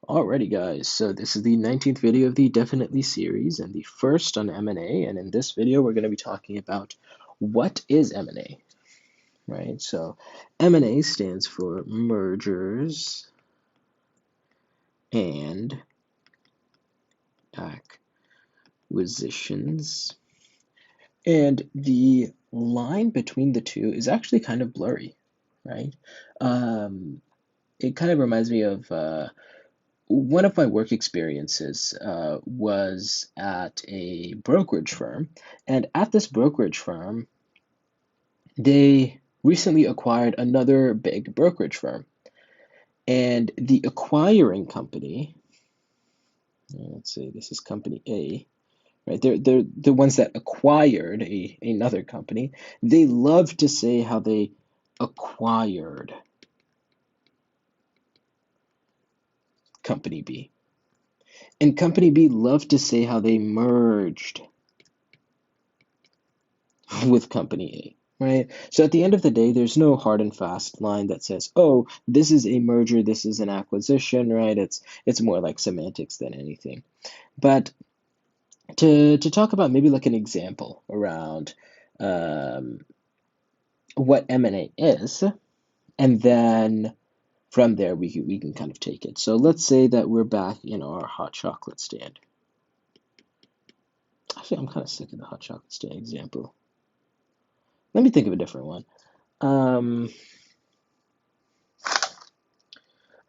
Alrighty guys, so this is the 19th video of the Definitely series and the first on M&A, and in this video we're going to be talking about what is M&A, right? So M&A stands for mergers and acquisitions, and the line between the two is actually kind of blurry, right? Um, it kind of reminds me of one of my work experiences was at a brokerage firm, and at this brokerage firm, they recently acquired another big brokerage firm, and the acquiring company, let's say this is company A, right? They're the ones that acquired another company. They love to say how they acquired company B, and company B loved to say how they merged with company A, right? So at the end of the day, there's no hard and fast line that says, oh, this is a merger, this is an acquisition, right? It's more like semantics than anything. But to talk about maybe like an example around um, what M&A is, and then from there we can kind of take it. So let's say that we're back in our hot chocolate stand. Actually, I'm kind of sick of the hot chocolate stand example. Let me think of a different one. Um,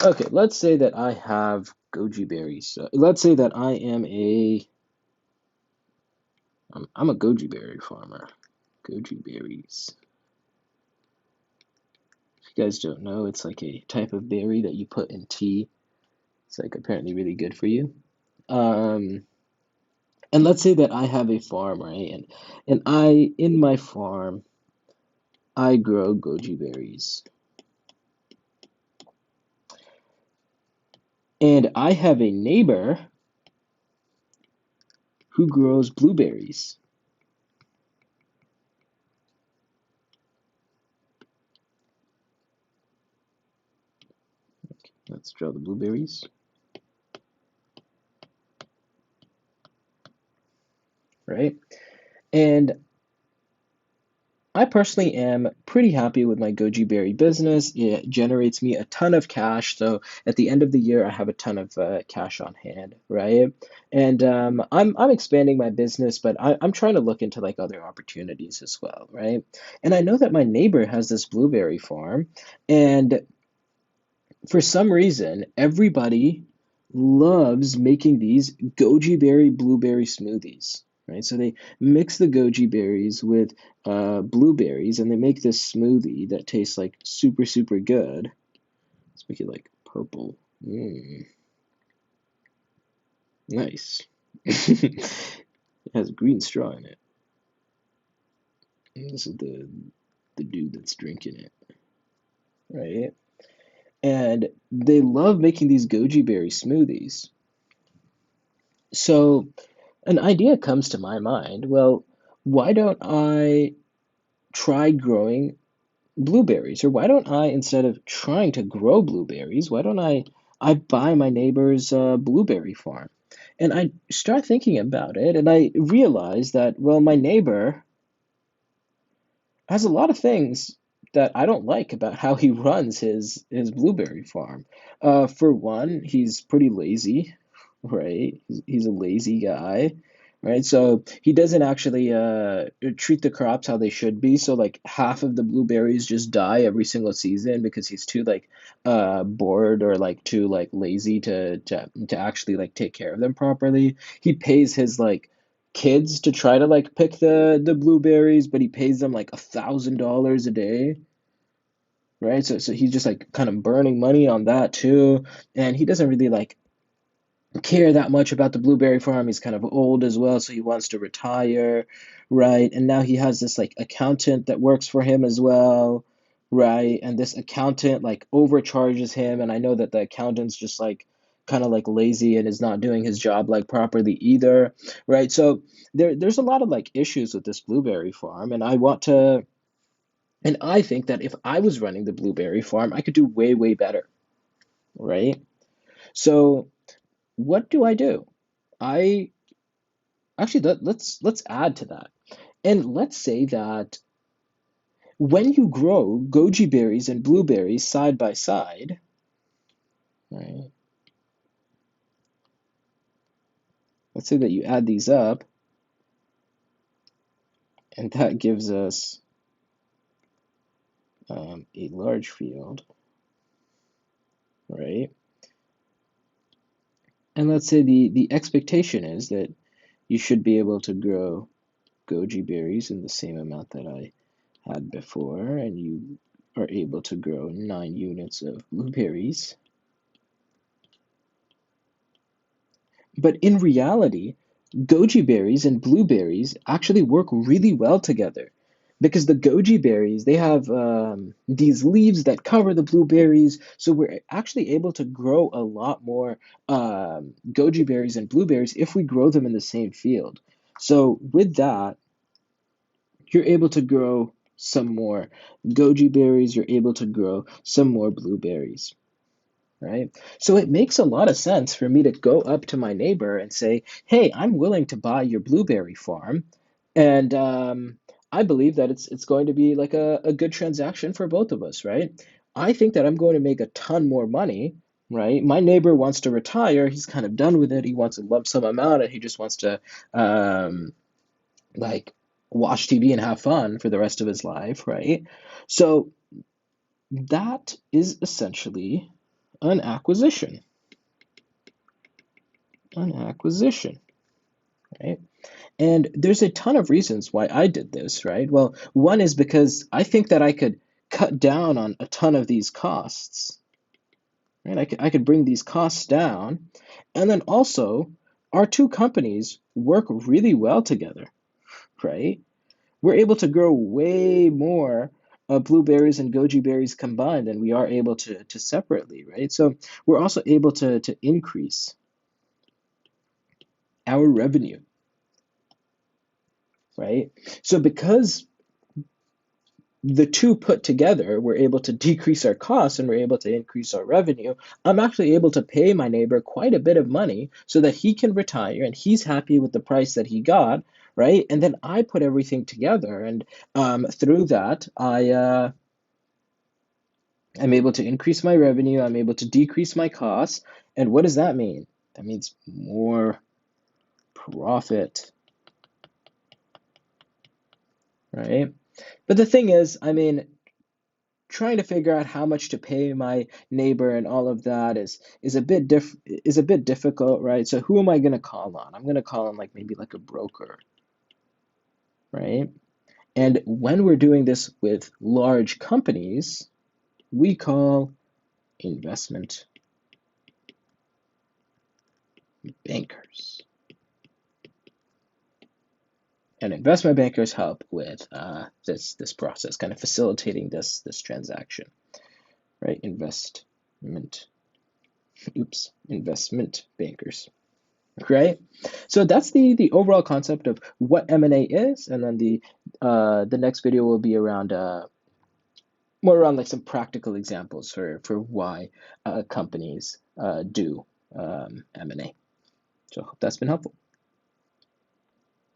Okay, let's say that I have goji berries. So let's say that I'm a goji berry farmer. Goji berries. If you guys don't know, it's like a type of berry that you put in tea. It's like apparently really good for you. Um, and let's say that I have a farm, right? And in my farm I grow goji berries. And I have a neighbor who grows blueberries. Let's draw the blueberries, right? And I personally am pretty happy with my goji berry business. It generates me a ton of cash. So at the end of the year, I have a ton of cash on hand, right? And I'm expanding my business, but I'm trying to look into like other opportunities as well, right? And I know that my neighbor has this blueberry farm, and for some reason, everybody loves making these goji berry blueberry smoothies, right? So they mix the goji berries with blueberries and they make this smoothie that tastes like super, super good. Let's make it like purple. Nice. It has green straw in it. And this is the dude that's drinking it, right? And they love making these goji berry smoothies. So an idea comes to my mind. Well, why don't I try growing blueberries? Or why don't I, instead of trying to grow blueberries, why don't I buy my neighbor's blueberry farm? And I start thinking about it, and I realize that, well, my neighbor has a lot of things that I don't like about how he runs his blueberry farm. For one, he's pretty lazy, right? He's a lazy guy, right? So he doesn't actually treat the crops how they should be. So like half of the blueberries just die every single season because he's too like bored or like too like lazy to actually like take care of them properly. He pays his like kids to try to like pick the blueberries, but he pays them like $1,000 a day, right? So he's just like kind of burning money on that too, and he doesn't really like care that much about the blueberry farm. He's kind of old as well, so he wants to retire, right? And now he has this like accountant that works for him as well, right? And this accountant like overcharges him, and I know that the accountant's just like kind of like lazy and is not doing his job like properly either, right? So there's a lot of like issues with this blueberry farm, and I think that if I was running the blueberry farm, I could do way, way better, right? So what do? I actually let's add to that. And let's say that when you grow goji berries and blueberries side by side, right? Let's say that you add these up, and that gives us a large field, right? And let's say the expectation is that you should be able to grow goji berries in the same amount that I had before, and you are able to grow 9 units of blueberries. But in reality, goji berries and blueberries actually work really well together because the goji berries, they have these leaves that cover the blueberries, so we're actually able to grow a lot more goji berries and blueberries if we grow them in the same field. So with that, you're able to grow some more goji berries, you're able to grow some more blueberries, right? So it makes a lot of sense for me to go up to my neighbor and say, "Hey, I'm willing to buy your blueberry farm," and I believe that it's going to be like a good transaction for both of us, right? I think that I'm going to make a ton more money, right? My neighbor wants to retire. He's kind of done with it. He wants a lump sum amount, and he just wants to um, like watch TV and have fun for the rest of his life, right? So that is essentially an acquisition. An acquisition, right? And there's a ton of reasons why I did this, right? Well, one is because I think that I could cut down on a ton of these costs, right? I could bring these costs down. And then also, our two companies work really well together, right? We're able to grow way more blueberries and goji berries combined than we are able to separately, right? So we're also able to increase our revenue, right? So because the two put together, we're able to decrease our costs and we're able to increase our revenue. I'm actually able to pay my neighbor quite a bit of money so that he can retire and he's happy with the price that he got, right? And then I put everything together, and through that, I'm able to increase my revenue, I'm able to decrease my costs. And what does that mean? That means more profit, right? But the thing is, I mean, trying to figure out how much to pay my neighbor and all of that is a bit difficult, right? So who am I going to call on? I'm going to call on like maybe like a broker, right? And when we're doing this with large companies, we call investment bankers. And investment bankers help with this process, kind of facilitating this transaction, right? Investment bankers, right? So that's the overall concept of what M&A is, and then the next video will be around more around like some practical examples for why companies do M&A. So I hope that's been helpful.